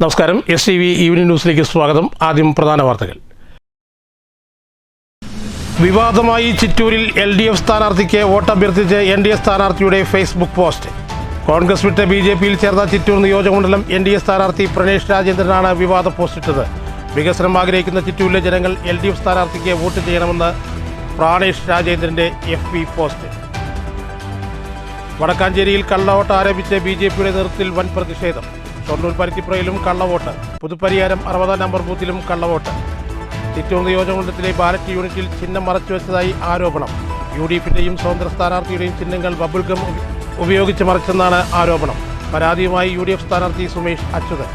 നമസ്കാരം. STV evening ന്യൂസിലേക്ക് സ്വാഗതം. ആദ്യം പ്രധാന വാർത്തകൾ. വിവാദമായി ചിറ്റൂരിൽ LDF സ്ഥാനാർത്ഥിക്ക് വോട്ടഭ്യർത്ഥിച്ച് NDA സ്ഥാനാർത്ഥിയുടെ ഫേസ്ബുക്ക് പോസ്റ്റ്. കോൺഗ്രസ് വിട്ട് BJPയിൽ ചേർന്ന ചിറ്റൂർ നിയോജകമണ്ഡലം NDA സ്ഥാനാർത്ഥി പ്രണേഷ് രാജേന്ദ്രനാണ് വിവാദ പോസ്റ്റിട്ടത്. വികസനം ആഗ്രഹിക്കുന്ന ചിറ്റൂരിലെ ജനങ്ങൾ LDF സ്ഥാനാർത്ഥിക്ക് വോട്ട് ചെയ്യണമെന്ന് പ്രാണേഷ് രാജേന്ദ്രന്റെ FB പോസ്റ്റ്. വടക്കാഞ്ചേരിയിൽ കള്ളവോട്ട് ആരംഭിച്ച് BJPയുടെ നേതൃത്വത്തിൽ വൻ പ്രതിഷേധം. ഷൊർണൂർ പരുത്തിപ്പുറയിലും കള്ളവോട്ട്. പുതുപ്പരിയാരം 60 നമ്പർ ബൂത്തിലും കള്ളവോട്ട്. ചിറ്റൂർ നിയോജകമണ്ഡലത്തിലെ ബാലറ്റ് യൂണിറ്റിൽ ചിഹ്നം മറച്ചുവെച്ചതായി ആരോപണം. UDFിന്റെയും സ്വതന്ത്ര സ്ഥാനാർത്ഥിയുടെയും ചിഹ്നങ്ങൾ ബബിൾഗം ഉപയോഗിച്ച് മറിച്ചെന്നാണ് ആരോപണം. പരാതിയുമായി UDF സ്ഥാനാർത്ഥി സുമേഷ് അച്യുതൻ.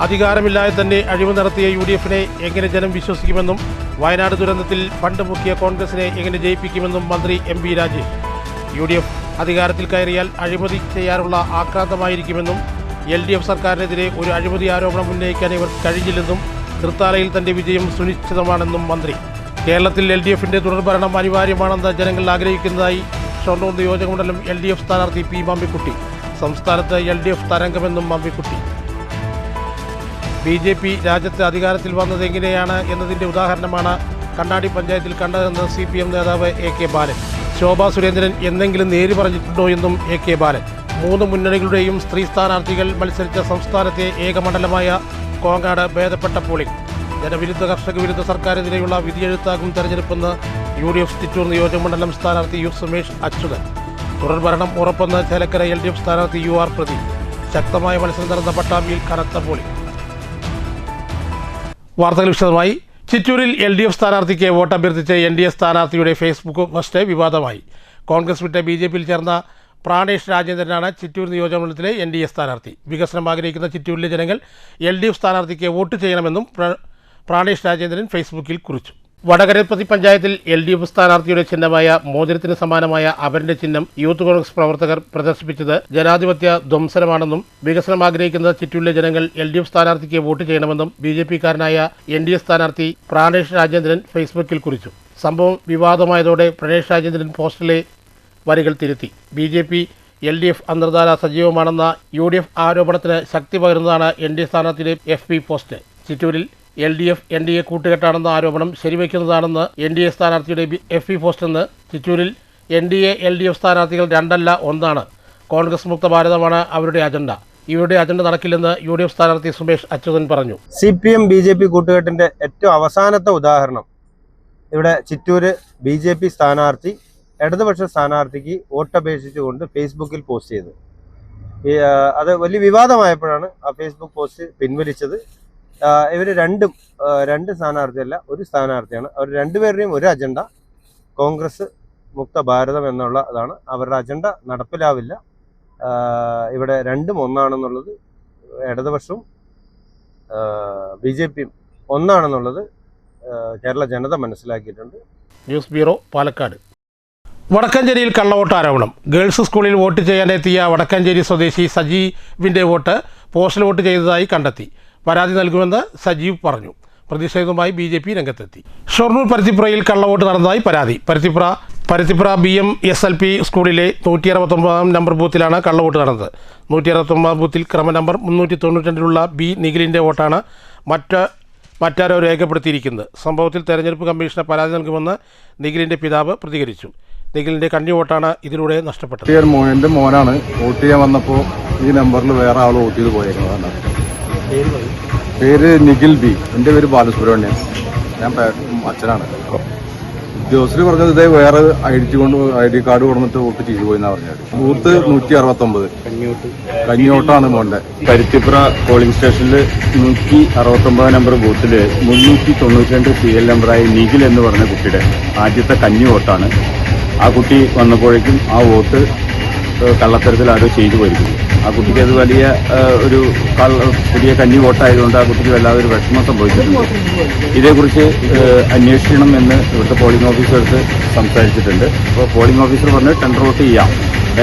അധികാരമില്ലാതെ തന്നെ അഴിമതി നടത്തിയ UDFിനെ എങ്ങനെ ജനം വിശ്വസിക്കുമെന്നും വയനാട് ദുരന്തത്തിൽ ഫണ്ട് മുക്കിയ കോൺഗ്രസിനെ എങ്ങനെ ജയിപ്പിക്കുമെന്നും മന്ത്രി MB രാജേഷ്. UDF അധികാരത്തിൽ കയറിയാൽ അഴിമതി ചെയ്യാനുള്ള ആക്രാന്തമായിരിക്കുമെന്നും LDF സർക്കാരിനെതിരെ ഒരു അഴിമതി ആരോപണം ഉന്നയിക്കാൻ ഇവർ കഴിയില്ലെന്നും തൃത്താലയിൽ തന്റെ വിജയം സുനിശ്ചിതമാണെന്നും മന്ത്രി. കേരളത്തിൽ LDFിന്റെ തുടർഭരണം അനിവാര്യമാണെന്ന് ജനങ്ങൾ ആഗ്രഹിക്കുന്നതായി ഷൊർണൂർ നിയോജകമണ്ഡലം LDF സ്ഥാനാർത്ഥി P. മമ്മിക്കുട്ടി. സംസ്ഥാനത്ത് LDF തരംഗമെന്നും മമ്മിക്കുട്ടി. BJP രാജ്യത്ത് അധികാരത്തിൽ വന്നത് എങ്ങനെയാണ് എന്നതിന്റെ ഉദാഹരണമാണ് കണ്ണാടി പഞ്ചായത്തിൽ കണ്ടതെന്ന് CPM നേതാവ് AK ബാലൻ. ശോഭാ സുരേന്ദ്രൻ എന്തെങ്കിലും നേരി പറഞ്ഞിട്ടുണ്ടോ എന്നും AK ബാലൻ. 3 മുന്നണികളുടെയും സ്ത്രീ സ്ഥാനാർത്ഥികൾ മത്സരിച്ച സംസ്ഥാനത്തെ ഏകമണ്ഡലമായ കോങ്ങാട് ഭേദപ്പെട്ട പോളിംഗ്. ജനവിരുദ്ധ കർഷക വിരുദ്ധ സർക്കാരിനെതിരെയുള്ള വിധിയെഴുത്താകും തെരഞ്ഞെടുപ്പെന്ന് UDF ചിറ്റൂർ നിയോജകമണ്ഡലം സ്ഥാനാർത്ഥി സുമേഷ് അച്യുതൻ. തുടർഭരണം ഉറപ്പെന്ന് ചേലക്കര LDF സ്ഥാനാർത്ഥി UR പ്രദീപ്. ശക്തമായ മത്സരം നടന്ന പട്ടാമ്പിയിൽ കനത്ത പോളിംഗ്. വാർത്തകൾ വിശദമായി. ചിറ്റൂരിൽ LDF സ്ഥാനാർത്ഥിക്ക് വോട്ടഭ്യർത്ഥിച്ച് NDA സ്ഥാനാർത്ഥിയുടെ ഫേസ്ബുക്ക് പോസ്റ്റ് വിവാദമായി. കോൺഗ്രസ് വിട്ട് BJPയിൽ ചേർന്ന പ്രാണേഷ് രാജേന്ദ്രനാണ് ചിറ്റൂർ നിയോജകമണ്ഡലത്തിലെ NDA സ്ഥാനാർത്ഥി. വികസനം ആഗ്രഹിക്കുന്ന ചിറ്റൂരിലെ ജനങ്ങൾ LDF സ്ഥാനാർത്ഥിക്ക് വോട്ട് ചെയ്യണമെന്നും പ്രാണേഷ് രാജേന്ദ്രൻ ഫേസ്ബുക്കിൽ കുറിച്ചു. വടകരപ്പതി പഞ്ചായത്തിൽ LDF സ്ഥാനാർത്ഥിയുടെ ചിഹ്നമായ മോതിരത്തിന് സമാനമായ അവരുടെ ചിഹ്നം യൂത്ത് കോൺഗ്രസ് പ്രവർത്തകർ പ്രദർശിപ്പിച്ചത് ജനാധിപത്യ ധ്വംസനമാണെന്നും വികസനം ആഗ്രഹിക്കുന്ന ചിറ്റൂരിലെ ജനങ്ങൾ LDF സ്ഥാനാർത്ഥിക്ക് വോട്ട് ചെയ്യണമെന്നും BJPക്കാരനായ NDA സ്ഥാനാർത്ഥി പ്രാണേഷ് രാജേന്ദ്രൻ ഫേസ്ബുക്കിൽ കുറിച്ചു. സംഭവം വിവാദമായതോടെ പ്രാണേഷ് രാജേന്ദ്രൻ പോസ്റ്റിലെ വരികൾ തിരുത്തി. BJP LDF അന്തർധാര സജീവമാണെന്ന UDF ആരോപണത്തിന് ശക്തി പകരുന്നതാണ് NDA സ്ഥാനാർത്ഥിയുടെ FB പോസ്റ്റ്. ചിറ്റൂരിൽ LDF NDA കൂട്ടുകെട്ടാണെന്ന ആരോപണം ശരിവയ്ക്കുന്നതാണെന്ന് NDA സ്ഥാനാർത്ഥിയുടെ FB പോസ്റ്റെന്ന്. ചിറ്റൂരിൽ NDA LDF സ്ഥാനാർത്ഥികൾ രണ്ടല്ല ഒന്നാണ്. കോൺഗ്രസ് മുക്ത ഭാരതമാണ് അവരുടെ അജണ്ട. ഇവരുടെ അജണ്ട നടക്കില്ലെന്ന് UDF സ്ഥാനാർത്ഥി സുമേഷ് അച്യുതൻ പറഞ്ഞു. CPM BJP കൂട്ടുകെട്ടിന്റെ ഏറ്റവും അവസാനത്തെ ഉദാഹരണം ഇവിടെ ചിറ്റൂര് BJP സ്ഥാനാർത്ഥി ഇടതുപക്ഷ സ്ഥാനാർത്ഥിക്ക് വോട്ടപേക്ഷിച്ചുകൊണ്ട് ഫേസ്ബുക്കിൽ പോസ്റ്റ് ചെയ്തു. അത് വലിയ വിവാദമായപ്പോഴാണ് ആ ഫേസ്ബുക്ക് പോസ്റ്റ് പിൻവലിച്ചത്. ഇവർ രണ്ട് സ്ഥാനാർത്ഥിയല്ല, ഒരു സ്ഥാനാർത്ഥിയാണ്. അവർ രണ്ടുപേരുടെയും ഒരു അജണ്ട കോൺഗ്രസ് മുക്ത ഭാരതം എന്നുള്ളതാണ്. അവരുടെ അജണ്ട നടപ്പിലാവില്ല. ഇവിടെ രണ്ടും ഒന്നാണെന്നുള്ളത്, ഇടതുപക്ഷവും BJPയും ഒന്നാണെന്നുള്ളത് കേരള ജനത മനസ്സിലാക്കിയിട്ടുണ്ട്. News bureau, Palakkad. വടക്കാഞ്ചേരിയിൽ കള്ളവോട്ട് ആരോപണം. ഗേൾസ് സ്കൂളിൽ വോട്ട് ചെയ്യാനെത്തിയ വടക്കാഞ്ചേരി സ്വദേശി സജീവിൻ്റെ വോട്ട് പോസ്റ്റൽ വോട്ട് ചെയ്തതായി കണ്ടെത്തി. പരാതി നൽകുമെന്ന് സജീവ് പറഞ്ഞു. പ്രതിഷേധവുമായി BJP രംഗത്തെത്തി. ഷൊർണൂർ പരുത്തിപ്പുറയിൽ കള്ളവോട്ട് നടന്നതായി പരാതി. പരുത്തിപ്പുറ BMSLP സ്കൂളിലെ 169 നമ്പർ ബൂത്തിലാണ് കള്ളവോട്ട് നടന്നത്. 169 ബൂത്തിൽ ക്രമ നമ്പർ 392 B നിഖിലിൻ്റെ വോട്ടാണ് മറ്റാരോ രേഖപ്പെടുത്തിയിരിക്കുന്നത്. സംഭവത്തിൽ തെരഞ്ഞെടുപ്പ് കമ്മീഷന് പരാതി നൽകുമെന്ന് നിഖിലിൻ്റെ പിതാവ് പ്രതികരിച്ചു. നിഖിലിൻ്റെ കന്നി വോട്ടാണ് ഇതിലൂടെ നഷ്ടപ്പെട്ടത്. എൻ്റെ മോനാണ് വോട്ട് ചെയ്യാൻ വന്നപ്പോൾ ഈ നമ്പറിൽ വേറെ ആൾ വോട്ട് ചെയ്ത് പോയേക്കുന്നതാണ്. പേര് നിഖിൽ B. എൻ്റെ പേര് ബാലസുബ്രഹ്മണ്യൻ. ഞാൻ അച്ഛനാണ്. ഉദ്യോഗസ്ഥർ പറഞ്ഞത് ഇതേ വേറെ ID കാർഡ് കൊടുത്തിട്ട് വോട്ട് ചെയ്തു പോയെന്നാണ് പറഞ്ഞത്. ബൂത്ത് 169 കഞ്ഞിയോട്ടാണ് മോൻ്റെ. പരുത്തിപ്പുറ പോളിംഗ് സ്റ്റേഷനിൽ 169 നമ്പർ ബൂത്തിൽ 392 CL നമ്പറായ നിഖിൽ എന്ന് പറഞ്ഞ കുട്ടിയുടെ ആദ്യത്തെ കഞ്ഞി വോട്ടാണ്. ആ കുട്ടി വന്നപ്പോഴേക്കും ആ വോട്ട് കള്ളത്തരത്തിൽ ആരോ ചെയ്തു പോയിരിക്കുന്നു. ആ കുട്ടിക്ക് അത് വലിയ ഒരു പുതിയ കഞ്ഞി വോട്ടായതുകൊണ്ട് ആ കുട്ടിക്ക് വല്ലാതെ ഒരു വിഷമം സംഭവിച്ചിട്ടുണ്ട്. ഇതേക്കുറിച്ച് അന്വേഷിക്കണം എന്ന് ഇവിടുത്തെ പോളിംഗ് ഓഫീസർക്ക് സംസാരിച്ചിട്ടുണ്ട്. അപ്പോൾ പോളിംഗ് ഓഫീസർ പറഞ്ഞ് ടെൻഡർ വോട്ട് ചെയ്യാം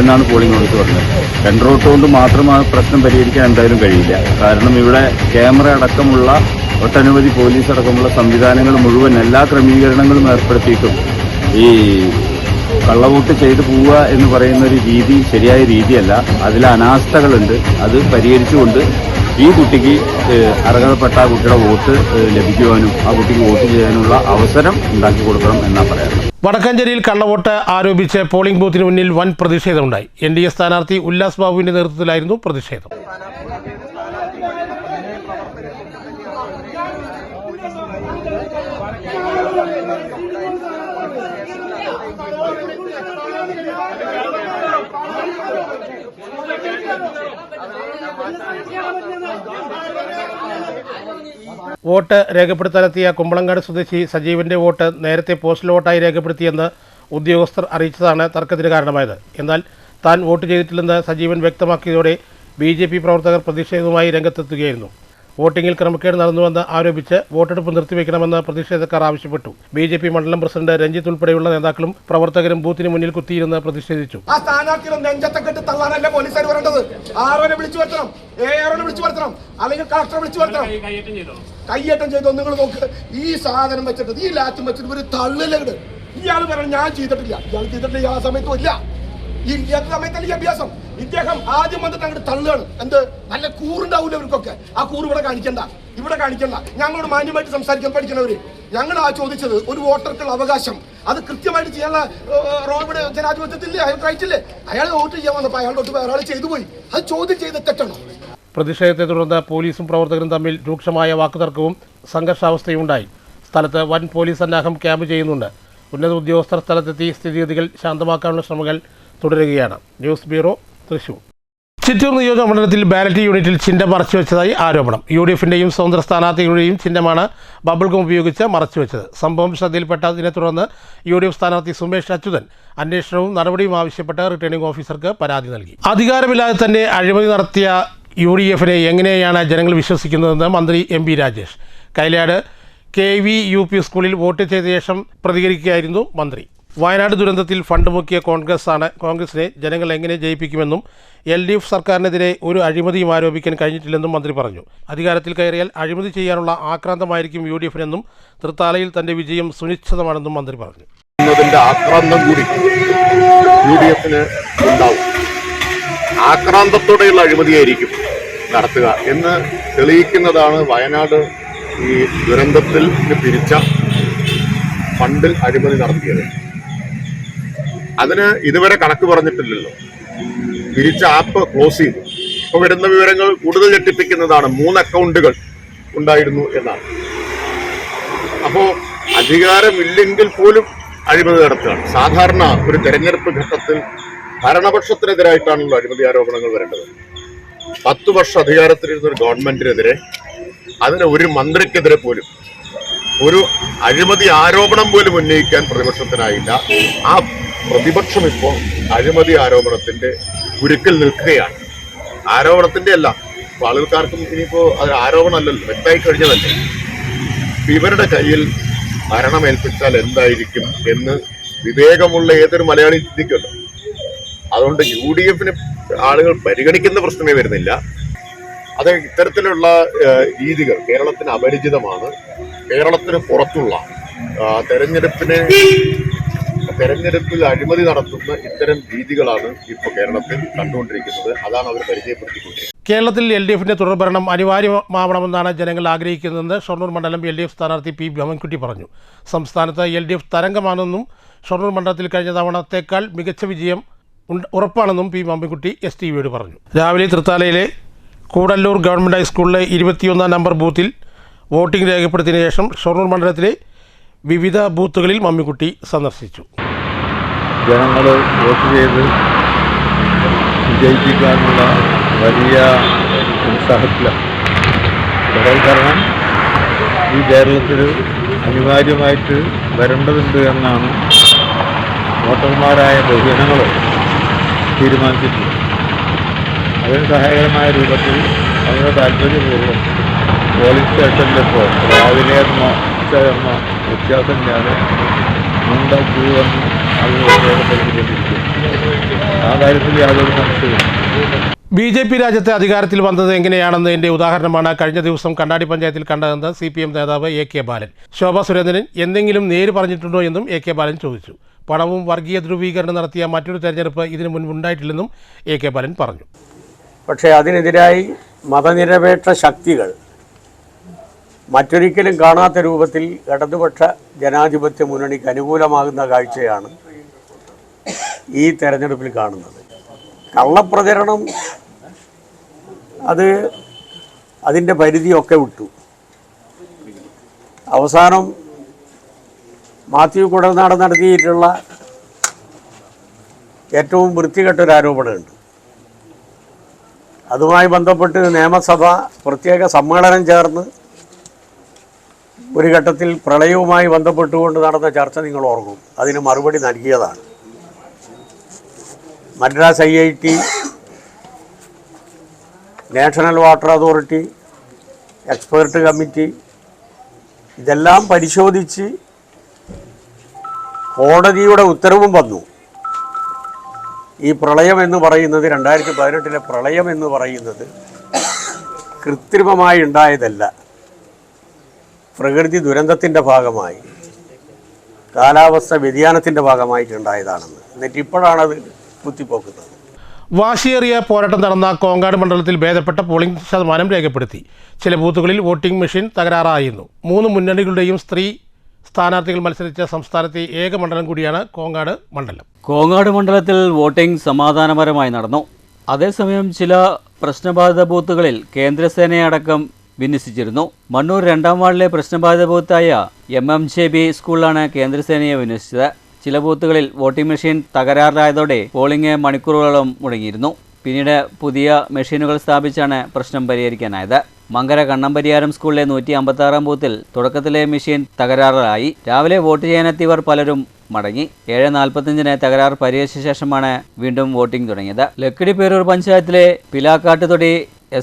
എന്നാണ് പോളിംഗ് ഓഫീസർ പറഞ്ഞത്. ടെൻഡർ വോട്ട് കൊണ്ട് മാത്രം ആ പ്രശ്നം പരിഹരിക്കാൻ എന്തായാലും കഴിയില്ല. കാരണം ഇവിടെ ക്യാമറ അടക്കമുള്ള ഒട്ടനവധി പോലീസ് അടക്കമുള്ള സംവിധാനങ്ങൾ മുഴുവൻ എല്ലാ ക്രമീകരണങ്ങളും ഏർപ്പെടുത്തിയിട്ടും ഈ കള്ളവോട്ട് ചെയ്തു പോവുക എന്ന് പറയുന്ന ഒരു രീതി ശരിയായ രീതിയല്ല. അതിൽ അനാസ്ഥകളുണ്ട്. അത് പരിഹരിച്ചുകൊണ്ട് ഈ കുട്ടിക്ക് അർഹതപ്പെട്ട ആ കുട്ടിയുടെ വോട്ട് ലഭിക്കുവാനും ആ കുട്ടിക്ക് വോട്ട് ചെയ്യാനുള്ള അവസരം ഉണ്ടാക്കി കൊടുക്കണം എന്നാണ് പറയാറുള്ളത്. വടക്കാഞ്ചേരിയിൽ കള്ളവോട്ട് ആരോപിച്ച് പോളിംഗ് ബൂത്തിന് മുന്നിൽ വൻ പ്രതിഷേധമുണ്ടായി. NDA സ്ഥാനാർത്ഥി ഉല്ലാസ് ബാബുവിന്റെ നേതൃത്വത്തിലായിരുന്നു പ്രതിഷേധം. വോട്ട് രേഖപ്പെടുത്താനെത്തിയ കുമ്പളങ്ങാട് സ്വദേശി സജീവന്റെ വോട്ട് നേരത്തെ പോസ്റ്റൽ വോട്ടായി രേഖപ്പെടുത്തിയെന്ന് ഉദ്യോഗസ്ഥർ അറിയിച്ചതാണ് തർക്കത്തിന് കാരണമായത്. എന്നാൽ താൻ വോട്ട് ചെയ്തിട്ടില്ലെന്ന് സജീവൻ വ്യക്തമാക്കിയതോടെ BJP പ്രവർത്തകർ പ്രതിഷേധവുമായി രംഗത്തെത്തുകയായിരുന്നു. വോട്ടിംഗിൽ ക്രമക്കേട് നടന്നുവെന്ന് ആരോപിച്ച് വോട്ടെടുപ്പ് നിർത്തിവെക്കണമെന്ന് പ്രതിഷേധക്കാർ ആവശ്യപ്പെട്ടു. BJP മണ്ഡലം പ്രസിഡന്റ് രഞ്ജിത്ത് ഉൾപ്പെടെയുള്ള നേതാക്കളും പ്രവർത്തകരും ബൂത്തിന് മുന്നിൽ കുത്തിയിരുന്ന് പ്രതിഷേധിച്ചു. ആ സ്ഥാനാർത്ഥികളെ നെഞ്ചത്തൊക്കെ തള്ളാനല്ല പോലീസുകാർ വരേണ്ടത്. ആരോനെ വിളിച്ചു വരുത്തണം, AROനെ വിളിച്ചു വരുത്തണം, അല്ലെങ്കിൽ കളക്ടറെ വിളിച്ചു വരുത്തണം. കയ്യേറ്റം ചെയ്തോ നിങ്ങൾ നോക്ക്. ഈ സാധനം വെച്ചിട്ട് ഈ ലാറ്റും വെച്ചിട്ട് ഒരു തള്ളിലുണ്ട്. ഇയാൾ പറയണം ഞാൻ ചെയ്തിട്ടില്ല, ഇയാൾ ചെയ്തിട്ടില്ല, ആ സമയത്തും ഇല്ല. ഈ സമയത്തല്ല ഈ അഭ്യാസം. ഇദ്ദേഹം ആദ്യം വന്നിട്ട് അങ്ങോട്ട് തള്ളുകയാണ്. എന്ത് നല്ല കൂറുണ്ടാവില്ല ഇവർക്കൊക്കെ. ആ കൂറ് ഇവിടെ കാണിക്കണ്ട, ഇവിടെ കാണിക്കണ്ട. ഞങ്ങളോട് മാന്യമായിട്ട് സംസാരിക്കാൻ പഠിക്കണവര്. ഞങ്ങൾ ചോദിച്ചത് ഒരു വോട്ടർക്കുള്ള അവകാശം അത് കൃത്യമായിട്ട് ചെയ്യാനുള്ള റോഡ് ജനാധിപത്യത്തില്ലേ, അയാൾ കഴിച്ചില്ലേ? അയാൾ വോട്ട് ചെയ്യാൻ വന്നപ്പോൾ അയാളുടെ തൊട്ട് വേറെ ആൾ ചെയ്തു പോയി. അത് ചോദ്യം ചെയ്ത് തെറ്റണം. പ്രതിഷേധത്തെ തുടർന്ന് പോലീസും പ്രവർത്തകരും തമ്മിൽ രൂക്ഷമായ വാക്കുതർക്കവും സംഘർഷാവസ്ഥയുണ്ടായി. സ്ഥലത്ത് വൻ പോലീസ് സന്നാഹം ക്യാമ്പ് ചെയ്യുന്നുണ്ട്. ഉന്നത ഉദ്യോഗസ്ഥർ സ്ഥലത്തെത്തി സ്ഥിതിഗതികൾ ശാന്തമാക്കാനുള്ള ശ്രമങ്ങൾ തുടരുകയാണ്. News bureau, Thrissur. ചിറ്റൂർ നിയോജക മണ്ഡലത്തിൽ ബാലറ്റ് യൂണിറ്റിൽ ചിഹ്നം മറച്ചുവെച്ചതായി ആരോപണം. UDFിൻ്റെയും സ്വതന്ത്ര സ്ഥാനാർത്ഥികളുടെയും ചിഹ്നമാണ് ബബിൾഗം ഉപയോഗിച്ച് മറച്ചുവെച്ചത്. സംഭവം ശ്രദ്ധയിൽപ്പെട്ടതിനെ തുടർന്ന് UDF സ്ഥാനാർത്ഥി സുമേഷ് അച്യുതൻ അന്വേഷണവും നടപടിയും ആവശ്യപ്പെട്ട് റിട്ടേണിംഗ് ഓഫീസർക്ക് പരാതി നൽകി. അധികാരമില്ലാതെ തന്നെ അഴിമതി നടത്തിയ UDFിനെ എങ്ങനെയാണ് ജനങ്ങൾ വിശ്വസിക്കുന്നതെന്ന് മന്ത്രി MB രാജേഷ്. കൈലാട് KVUP സ്കൂളിൽ വോട്ട് ചെയ്ത ശേഷം പ്രതികരിക്കുകയായിരുന്നു മന്ത്രി. വയനാട് ദുരന്തത്തിൽ ഫണ്ട് മുക്കിയ കോൺഗ്രസിനെ ജനങ്ങൾ എങ്ങനെ ജയിപ്പിക്കുമെന്നും LDF സർക്കാരിനെതിരെ ഒരു അഴിമതിയും ആരോപിക്കാൻ കഴിഞ്ഞിട്ടില്ലെന്നും മന്ത്രി പറഞ്ഞു. അധികാരത്തിൽ കയറിയാൽ അഴിമതി ചെയ്യാനുള്ള ആക്രാന്തമായിരിക്കും UDFിനെന്നും തൃത്താലയിൽ തന്റെ വിജയം സുനിശ്ചിതമാണെന്നും മന്ത്രി പറഞ്ഞു. ആക്രാന്തം കൂടി UDFിന് ഉണ്ടാവും. ആക്രാന്തത്തോടെയുള്ള അഴിമതിയായിരിക്കും നടത്തുക എന്ന് തെളിയിക്കുന്നതാണ് വയനാട് ഈ ദുരന്തത്തിൽ പിരിച്ച ഫണ്ടിൽ അഴിമതി നടത്തിയത്. അതിന് ഇതുവരെ കണക്ക് പറഞ്ഞിട്ടില്ലല്ലോ. പിരിച്ച ആപ്പ് ക്ലോസ് ചെയ്തു. ഇപ്പൊ വരുന്ന വിവരങ്ങൾ കൂടുതൽ ഞെട്ടിപ്പിക്കുന്നതാണ്. 3 അക്കൗണ്ടുകൾ ഉണ്ടായിരുന്നു എന്നാണ്. അപ്പോ അധികാരമില്ലെങ്കിൽ പോലും അഴിമതി നടത്തുകയാണ്. സാധാരണ ഒരു തെരഞ്ഞെടുപ്പ് ഘട്ടത്തിൽ ഭരണപക്ഷത്തിനെതിരായിട്ടാണല്ലോ അഴിമതി ആരോപണങ്ങൾ വരേണ്ടത്. 10 വർഷം അധികാരത്തിലിരുന്ന ഒരു ഗവൺമെന്റിനെതിരെ, അതിന് ഒരു മന്ത്രിക്കെതിരെ പോലും ഒരു അഴിമതി ആരോപണം പോലും ഉന്നയിക്കാൻ പ്രതിപക്ഷത്തിനായില്ല. ആ പ്രതിപക്ഷം ഇപ്പോൾ അഴിമതി ആരോപണത്തിന്റെ കുരുക്കിൽ നിൽക്കുകയാണ്. ആരോപണത്തിന്റെ അല്ല, ആളുകൾക്കാർക്കും ഇനിയിപ്പോ അത് ആരോപണമല്ലല്ലോ, വ്യക്തമായി കഴിഞ്ഞതല്ലേ. ഇവരുടെ കയ്യിൽ ഭരണമേൽപ്പിച്ചാൽ എന്തായിരിക്കും എന്ന് വിവേകമുള്ള ഏതൊരു മലയാളി ചിന്തിക്കുമല്ലോ. അതുകൊണ്ട് UDFിന് ആളുകൾ പരിഗണിക്കുന്ന പ്രശ്നമേ വരുന്നില്ല. അത് ഇത്തരത്തിലുള്ള രീതികൾ കേരളത്തിന് അപരിചിതമാണ്. കേരളത്തിന് പുറത്തുള്ള തെരഞ്ഞെടുപ്പിൽ അഴിമതി നടത്തുന്ന ഇത്തരം രീതികളാണ് ഇപ്പോൾ കേരളത്തിൽ കണ്ടുകൊണ്ടിരിക്കുന്നത്. അതാണ് അവർ പരിചയപ്പെടുത്തിക്കൊണ്ടിരിക്കുന്നത്. കേരളത്തിൽ LDFിന്റെ തുടർഭരണം അനിവാര്യമാവണമെന്നാണ് ജനങ്ങൾ ആഗ്രഹിക്കുന്നതെന്ന് ഷൊർണൂർ മണ്ഡലം LDF സ്ഥാനാർത്ഥി P. ഭവൻകുട്ടി പറഞ്ഞു. സംസ്ഥാനത്ത് LDF തരംഗമാണെന്നും ഷൊർണൂർ മണ്ഡലത്തിൽ കഴിഞ്ഞ തവണത്തേക്കാൾ മികച്ച വിജയം ഉറപ്പാണെന്നും P. ഭവൻകുട്ടി STVയോട് പറഞ്ഞു. രാവിലെ തൃത്താലയിലെ കൂടല്ലൂർ ഗവൺമെൻറ് ഹൈസ്കൂളിലെ 21 നമ്പർ ബൂത്തിൽ വോട്ടിംഗ് രേഖപ്പെടുത്തിയതിനു ശേഷം ഷൊർണൂർ മണ്ഡലത്തിലെ വിവിധ ബൂത്തുകളിൽ മമ്മിക്കുട്ടി സന്ദർശിച്ചു. ജനങ്ങൾ വോട്ട് ചെയ്ത് വിജയിപ്പിക്കാനുള്ള വലിയ ഉത്സാഹത്തിലാണ്. ബോധവൽക്കരണം ഈ കേരളത്തിൽ അനിവാര്യമായിട്ട് വരേണ്ടതുണ്ട് എന്നാണ് വോട്ടർമാരായ ബഹുജനങ്ങൾ തീരുമാനിച്ചിട്ടുള്ളത്. അതിന് സഹായകരമായ രൂപത്തിൽ വളരെ താല്പര്യപൂർവ്വം പോളിംഗ് സ്റ്റേഷനിലിപ്പോൾ രാവിലെ എന്നോ ഉച്ചയെന്നോ വ്യത്യാസമില്ലാതെ നീണ്ട ക്യൂ വന്ന് അത് രേഖപ്പെടുത്തിക്കൊണ്ടിരിക്കും. ആ കാര്യത്തിൽ യാതൊരു സംശയവും. BJP രാജ്യത്തെ അധികാരത്തിൽ വന്നത് എങ്ങനെയാണെന്ന് എൻ്റെ ഉദാഹരണമാണ് കഴിഞ്ഞ ദിവസം കണ്ണാടി പഞ്ചായത്തിൽ കണ്ടതെന്ന് CPM നേതാവ് AK ബാലൻ. ശോഭാ സുരേന്ദ്രൻ എന്തെങ്കിലും നേര് പറഞ്ഞിട്ടുണ്ടോ എന്നും AK ബാലൻ ചോദിച്ചു. പണവും വർഗീയ ധ്രുവീകരണം നടത്തിയ മറ്റൊരു തെരഞ്ഞെടുപ്പ് ഇതിനു മുൻപുണ്ടായിട്ടില്ലെന്നും AK ബാലൻ പറഞ്ഞു. പക്ഷേ അതിനെതിരായി മതനിരപേക്ഷ ശക്തികൾ മറ്റൊരിക്കലും കാണാത്ത രൂപത്തിൽ ഇടതുപക്ഷ ജനാധിപത്യ മുന്നണിക്ക് അനുകൂലമാകുന്ന കാഴ്ചയാണ് ഈ തെരഞ്ഞെടുപ്പിൽ കാണുന്നത്. കള്ളപ്രചരണം അതിൻ്റെ പരിധിയൊക്കെ വിട്ടു. അവസാനം മാത്യു കുഴൽനാടൻ നടത്തിയിട്ടുള്ള ഏറ്റവും വൃത്തികെട്ടൊരു ആരോപണമുണ്ട്. അതുമായി ബന്ധപ്പെട്ട് നിയമസഭ പ്രത്യേക സമ്മേളനം ചേർന്ന് ഒരു ഘട്ടത്തിൽ പ്രളയവുമായി ബന്ധപ്പെട്ടുകൊണ്ട് നടന്ന ചർച്ച നിങ്ങൾ ഓർക്കും. അതിന് മറുപടി നൽകിയതാണ്. Madras IIT, national water authority, expert committee ഇതെല്ലാം പരിശോധിച്ച് കോടതിയുടെ ഉത്തരവും വന്നു. ഈ പ്രളയം എന്ന് പറയുന്നത് 2018 പ്രളയം എന്ന് പറയുന്നത് കൃത്രിമമായി ഉണ്ടായതല്ല, പ്രകൃതി ദുരന്തത്തിൻ്റെ ഭാഗമായി കാലാവസ്ഥ വ്യതിയാനത്തിൻ്റെ ഭാഗമായിട്ടുണ്ടായതാണെന്ന്. എന്നിട്ട് ഇപ്പോഴാണത് കുത്തിപ്പോക്കുന്നത്. വാശിയേറിയ പോരാട്ടം നടന്ന കോങ്ങാട് മണ്ഡലത്തിൽ ഭേദപ്പെട്ട പോളിംഗ് ശതമാനം രേഖപ്പെടുത്തി. ചില ബൂത്തുകളിൽ വോട്ടിംഗ് മെഷീൻ തകരാറായിരുന്നു. 3 മുന്നണികളുടെയും സ്ത്രീ സ്ഥാനാർത്ഥികൾ മത്സരിച്ച സംസ്ഥാനത്തെ ഏക മണ്ഡലം കൂടിയാണ് കോങ്ങാട് മണ്ഡലം. കോങ്ങാട് മണ്ഡലത്തിൽ വോട്ടിംഗ് സമാധാനപരമായി നടന്നു. അതേസമയം ചില പ്രശ്നബാധിത ബൂത്തുകളിൽ കേന്ദ്രസേനയടക്കം വിന്യസിച്ചിരുന്നു. മണ്ണൂർ 2-ാം വാർഡിലെ പ്രശ്നബാധിത ബൂത്തായ MMJB സ്കൂളിലാണ് കേന്ദ്രസേനയെ വിന്യസിച്ചത്. ചില ബൂത്തുകളിൽ വോട്ടിംഗ് മെഷീൻ തകരാറിലായതോടെ പോളിംഗ് മണിക്കൂറുകളോളം മുടങ്ങിയിരുന്നു. പിന്നീട് പുതിയ മെഷീനുകൾ സ്ഥാപിച്ചാണ് പ്രശ്നം പരിഹരിക്കാനായത്. മങ്കര കണ്ണമ്പരിയാരം സ്കൂളിലെ 156-ാം ബൂത്തിൽ തുടക്കത്തിലെ മെഷീൻ തകരാറിലായി. രാവിലെ വോട്ട് ചെയ്യാനെത്തിയവർ പലരും മടങ്ങി. 7:45 തകരാർ പരിഹരിച്ച ശേഷമാണ് വീണ്ടും വോട്ടിംഗ് തുടങ്ങിയത്. ലക്കിടി പേരൂർ പഞ്ചായത്തിലെ പിലാക്കാട്ടുതൊടി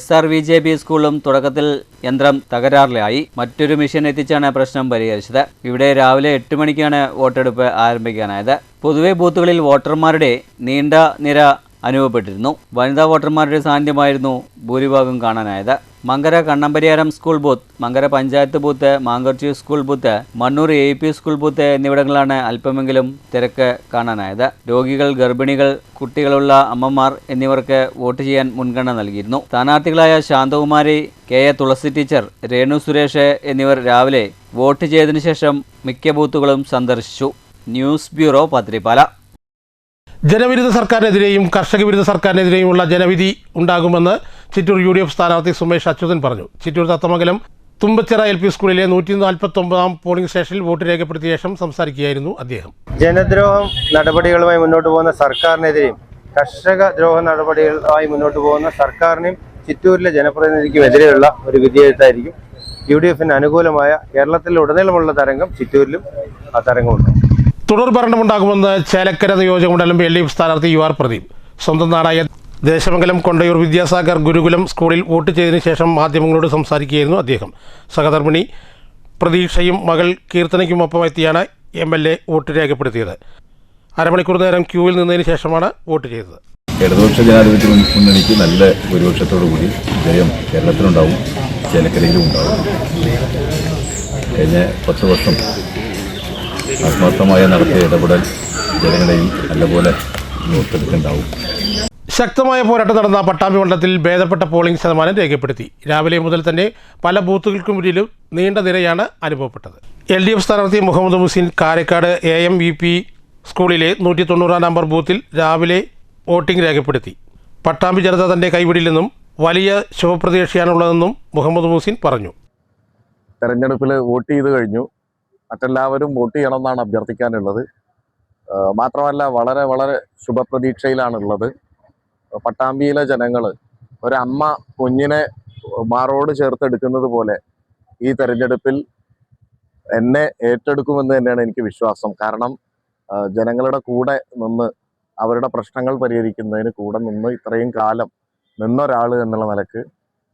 SRVJB സ്കൂളിലും തുടക്കത്തിൽ യന്ത്രം തകരാറിലായി. മറ്റൊരു മെഷീൻ എത്തിച്ചാണ് പ്രശ്നം പരിഹരിച്ചത്. ഇവിടെ രാവിലെ 8 മണിക്കാണ് വോട്ടെടുപ്പ് ആരംഭിക്കാനായത്. പൊതുവെ ബൂത്തുകളിൽ വോട്ടർമാരുടെ നീണ്ട നിര അനുഭവപ്പെട്ടിരുന്നു. വനിതാ വോട്ടർമാരുടെ സാന്നിധ്യമായിരുന്നു ഭൂരിഭാഗം കാണാനായത്. Mankara Kannambariyaram school booth, Mankara panchayat booth, Mankarchi school booth, Mannur AP school booth എന്നിവിടങ്ങളാണ് അല്പമെങ്കിലും തിരക്ക് കാണാനായത്. രോഗികൾ, ഗർഭിണികൾ, കുട്ടികളുള്ള അമ്മമാർ എന്നിവർക്ക് വോട്ട് ചെയ്യാൻ മുൻഗണന നൽകിയിരുന്നു. സ്ഥാനാർത്ഥികളായ ശാന്തകുമാരി, KA തുളസി ടീച്ചർ, രേണു സുരേഷ് എന്നിവർ രാവിലെ വോട്ട് ചെയ്തതിനു ശേഷം മിക്ക ബൂത്തുകളും സന്ദർശിച്ചു. News bureau, Pathirippala. ജനവിരുദ്ധ സർക്കാരിനെതിരെയും കർഷക വിരുദ്ധ സർക്കാരിനെതിരെയുമുള്ള ജനവിധി ഉണ്ടാകുമെന്ന് ചിറ്റൂർ UDF സ്ഥാനാർത്ഥി സുമേഷ് അച്യുതൻ പറഞ്ഞു. ചിറ്റൂർ തത്തമംഗലം തുമ്പച്ചിറ LP സ്കൂളിലെ 149-ാം പോളിംഗ് സ്റ്റേഷനിൽ വോട്ട് രേഖപ്പെടുത്തിയ ശേഷം സംസാരിക്കുകയായിരുന്നു അദ്ദേഹം. ജനദ്രോഹം നടപടികളുമായി മുന്നോട്ട് പോകുന്ന സർക്കാരിനെതിരെയും കർഷക ദ്രോഹ നടപടികളുമായി മുന്നോട്ട് പോകുന്ന സർക്കാരിനെയും ചിറ്റൂരിലെ ജനപ്രതിനിധിക്കും എതിരെയുള്ള ഒരു വിധിയെഴുത്തായിരിക്കും. UDFന് അനുകൂലമായ കേരളത്തിലുടനീളമുള്ള തരംഗം ചിറ്റൂരിലും ആ തരംഗമുണ്ട്. തുടർ ഭരണമുണ്ടാകുമെന്ന് ചേലക്കര നിയോജകമണ്ഡലം LDF സ്ഥാനാർത്ഥി UR പ്രദീപ്. സ്വന്തം നാടായ ദേശമംഗലം കൊണ്ടയൂർ വിദ്യാസാഗർ ഗുരുകുലം സ്കൂളിൽ വോട്ട് ചെയ്തതിനു ശേഷം മാധ്യമങ്ങളോട് സംസാരിക്കുകയായിരുന്നു അദ്ദേഹം. സഹധർമ്മിണി പ്രതീക്ഷയും മകൾ കീർത്തനയ്ക്കുമൊപ്പം എത്തിയാണ് MLA വോട്ട് രേഖപ്പെടുത്തിയത്. അരമണിക്കൂർ നേരം ക്യൂവിൽ നിന്നതിന് ശേഷമാണ് വോട്ട് ചെയ്തത്. ഇടതുപക്ഷ ജനാധിപത്യ മുന്നണിക്ക് നല്ല ഭൂരിപക്ഷത്തോടുകൂടി ജയം കേരളത്തിലുണ്ടാവും, ചേലക്കരയിലും ഉണ്ടാവും. കഴിഞ്ഞ 10 വർഷം ആത്മാർത്ഥമായ നടത്തിയ ഇടപെടൽ ജനങ്ങളെയും നല്ലപോലെ നോർത്തെടുക്കുന്നുണ്ടാവും. ശക്തമായ പോരാട്ടം നടന്ന പട്ടാമ്പി മണ്ഡലത്തിൽ ഭേദപ്പെട്ട പോളിംഗ് ശതമാനം രേഖപ്പെടുത്തി. രാവിലെ മുതൽ തന്നെ പല ബൂത്തുകൾക്കും മുന്നിലും നീണ്ട നിരയാണ് അനുഭവപ്പെട്ടത്. LDF സ്ഥാനാർത്ഥി മുഹമ്മദ് മുഹ്സിൻ കാരക്കാട് AMVP സ്കൂളിലെ 190-ാം നമ്പർ ബൂത്തിൽ രാവിലെ വോട്ടിംഗ് രേഖപ്പെടുത്തി. പട്ടാമ്പി ജനത തൻ്റെ കൈവിടില്ലെന്നും വലിയ ശുഭപ്രതീക്ഷയാണുള്ളതെന്നും മുഹമ്മദ് മുഹ്സിൻ പറഞ്ഞു. തെരഞ്ഞെടുപ്പിൽ വോട്ട് ചെയ്ത് കഴിഞ്ഞു. മറ്റെല്ലാവരും വോട്ട് ചെയ്യണമെന്നാണ് അഭ്യർത്ഥിക്കാനുള്ളത്. മാത്രമല്ല വളരെ വളരെ ശുഭപ്രതീക്ഷയിലാണുള്ളത്. പട്ടാമ്പിയിലെ ജനങ്ങൾ ഒരമ്മ കുഞ്ഞിനെ മാറോട് ചേർത്തെടുക്കുന്നത് പോലെ ഈ തെരഞ്ഞെടുപ്പിൽ എന്നെ ഏറ്റെടുക്കുമെന്ന് തന്നെയാണ് എനിക്ക് വിശ്വാസം. കാരണം ജനങ്ങളുടെ കൂടെ നിന്ന് അവരുടെ പ്രശ്നങ്ങൾ പരിഹരിക്കുന്നതിന് കൂടെ നിന്ന് ഇത്രയും കാലം നിന്നൊരാൾ എന്നുള്ള നിലക്ക്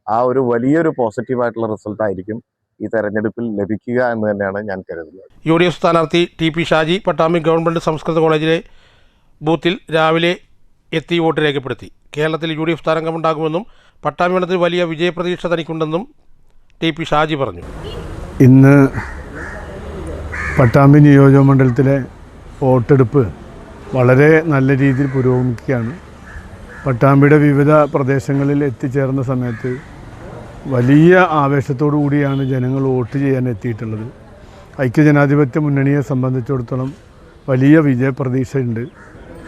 ആ ഒരു വലിയൊരു പോസിറ്റീവായിട്ടുള്ള റിസൾട്ടായിരിക്കും ഈ തെരഞ്ഞെടുപ്പിൽ ലഭിക്കുക എന്ന് തന്നെയാണ് ഞാൻ കരുതുന്നത്. UDF സ്ഥാനാർത്ഥി TP ഷാജി പട്ടാമ്പി ഗവൺമെൻറ് സംസ്കൃത കോളേജിലെ ബൂത്തിൽ രാവിലെ എത്തി വോട്ട് രേഖപ്പെടുത്തി. കേരളത്തിൽ UDF തരംഗമുണ്ടാകുമെന്നും പട്ടാമ്പി മണ്ഡലത്തിൽ വലിയ വിജയപ്രതീക്ഷ തനിക്കുണ്ടെന്നും TP ഷാജി പറഞ്ഞു. ഇന്ന് പട്ടാമ്പി നിയോജകമണ്ഡലത്തിലെ വോട്ടെടുപ്പ് വളരെ നല്ല രീതിയിൽ പുരോഗമിക്കുകയാണ്. പട്ടാമ്പിയുടെ വിവിധ പ്രദേശങ്ങളിൽ എത്തിച്ചേർന്ന സമയത്ത് വലിയ ആവേശത്തോടു കൂടിയാണ് ജനങ്ങൾ വോട്ട് ചെയ്യാൻ എത്തിയിട്ടുള്ളത്. ഐക്യജനാധിപത്യ മുന്നണിയെ സംബന്ധിച്ചിടത്തോളം വലിയ വിജയപ്രതീക്ഷയുണ്ട്.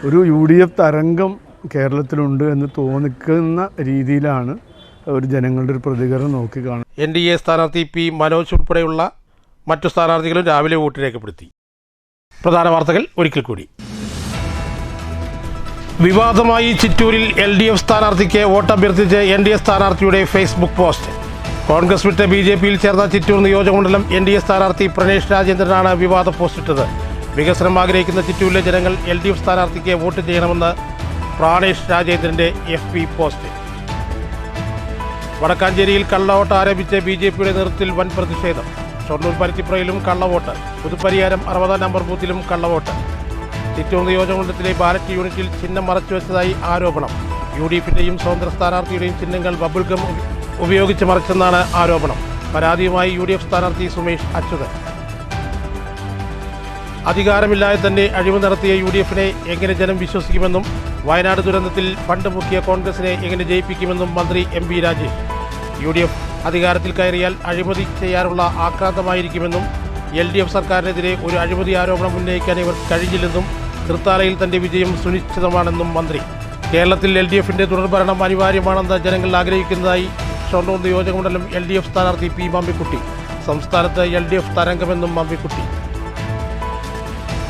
ഒരു UDF തരംഗം കേരളത്തിലുണ്ട് എന്ന് തോന്നിക്കുന്ന രീതിയിലാണ് ഒരു ജനങ്ങളുടെ ഒരു പ്രതികരണം നോക്കിക്കാണുന്നത്. NDA സ്ഥാനാർത്ഥി P. മനോജ് ഉൾപ്പെടെയുള്ള മറ്റു സ്ഥാനാർത്ഥികളും രാവിലെ വോട്ട് രേഖപ്പെടുത്തി. പ്രധാന വാർത്തകൾ ഒരിക്കൽ കൂടി. വിവാദമായി ചിറ്റൂരിൽ LDF സ്ഥാനാർത്ഥിക്ക് വോട്ടഭ്യർത്ഥിച്ച് NDA സ്ഥാനാർത്ഥിയുടെ ഫേസ്ബുക്ക് പോസ്റ്റ്. കോൺഗ്രസ് വിട്ട് BJPയിൽ ചേർന്ന ചിറ്റൂർ നിയോജകമണ്ഡലം NDA സ്ഥാനാർത്ഥി പ്രണേഷ് രാജേന്ദ്രനാണ് വിവാദ പോസ്റ്റിട്ടത്. വികസനം ആഗ്രഹിക്കുന്ന ചിറ്റൂരിലെ ജനങ്ങൾ LDF സ്ഥാനാർത്ഥിക്ക് വോട്ട് ചെയ്യണമെന്ന് പ്രാണേഷ് രാജേന്ദ്രന്റെ FB പോസ്റ്റ്. വടക്കാഞ്ചേരിയിൽ കള്ളവോട്ട് ആരംഭിച്ച് BJPയുടെ നേതൃത്വത്തിൽ വൻ പ്രതിഷേധം. ഷൊർണൂർ പരുത്തിപ്പുറയിലും കള്ളവോട്ട്. പുതുപ്പരിയാരം 60 നമ്പർ ബൂത്തിലും കള്ളവോട്ട്. ചിറ്റൂർ നിയോജകമണ്ഡലത്തിലെ ബാലറ്റ് യൂണിറ്റിൽ ചിഹ്നം മറച്ചുവെച്ചതായി ആരോപണം. UDFിന്റെയും സ്വതന്ത്ര സ്ഥാനാർത്ഥിയുടെയും ചിഹ്നങ്ങൾ ബബിൾഗം ഉപയോഗിച്ച് മറച്ചെന്നാണ് ആരോപണം. പരാതിയുമായി UDF സ്ഥാനാർത്ഥി സുമേഷ് അച്യുതൻ. അധികാരമില്ലാതെ തന്നെ അഴിമതി നടത്തിയ UDFിനെ എങ്ങനെ ജനം വിശ്വസിക്കുമെന്നും വയനാട് ദുരന്തത്തിൽ ഫണ്ട് മുക്കിയ കോൺഗ്രസിനെ എങ്ങനെ ജയിപ്പിക്കുമെന്നും മന്ത്രി MB രാജേഷ്. UDF അധികാരത്തിൽ കയറിയാൽ അഴിമതി ചെയ്യാനുള്ള ആക്രാന്തമായിരിക്കുമെന്നും LDF സർക്കാരിനെതിരെ ഒരു അഴിമതി ആരോപണം ഉന്നയിക്കാൻ ഇവർക്ക് കഴിഞ്ഞില്ലെന്നും തൃത്താലയിൽ തന്റെ വിജയം സുനിശ്ചിതമാണെന്നും മന്ത്രി. കേരളത്തിൽ LDFിന്റെ തുടർഭരണം അനിവാര്യമാണെന്ന് ജനങ്ങൾ ആഗ്രഹിക്കുന്നതായി ഷൊർണൂർ നിയോജകമണ്ഡലം LDF സ്ഥാനാർത്ഥി P. മമ്മിക്കുട്ടി. സംസ്ഥാനത്ത് LDF തരംഗമെന്നും മമ്മിക്കുട്ടി.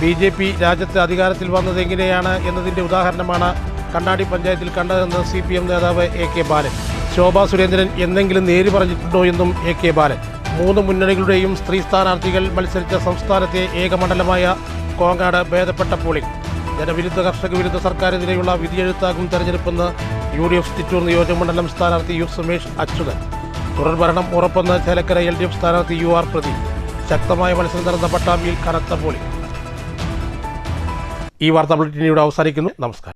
BJP രാജ്യത്ത് അധികാരത്തിൽ വന്നത് എങ്ങനെയാണ് എന്നതിൻ്റെ ഉദാഹരണമാണ് കണ്ണാടി പഞ്ചായത്തിൽ കണ്ടതെന്ന് CPM നേതാവ് AK ബാലൻ. ശോഭാ സുരേന്ദ്രൻ എന്തെങ്കിലും നേര് പറഞ്ഞിട്ടുണ്ടോ എന്നും AK ബാലൻ. 3 മുന്നണികളുടെയും സ്ത്രീ സ്ഥാനാർത്ഥികൾ മത്സരിച്ച സംസ്ഥാനത്തെ ഏക മണ്ഡലമായ കോങ്ങാട് ഭേദപ്പെട്ട പോളിംഗ്. ജനവിരുദ്ധ കർഷക വിരുദ്ധ സർക്കാരിനെതിരെയുള്ള വിധിയെഴുത്താകും തെരഞ്ഞെടുപ്പെന്ന് UDF ചിറ്റൂർ നിയോജകമണ്ഡലം സ്ഥാനാർത്ഥി U. സുമേഷ് അച്യുതൻ. തുടർഭരണം ഉറപ്പെന്ന് ചേലക്കര LDF സ്ഥാനാർത്ഥി UR പ്രദീപ്. ശക്തമായ മത്സരം നടന്ന പട്ടാമ്പിയിൽ കനത്ത പോളിംഗ്. ഈ വാർത്താ ബുള്ളറ്റിൻ ഇവിടെ അവസാനിക്കുന്നു. നമസ്കാരം.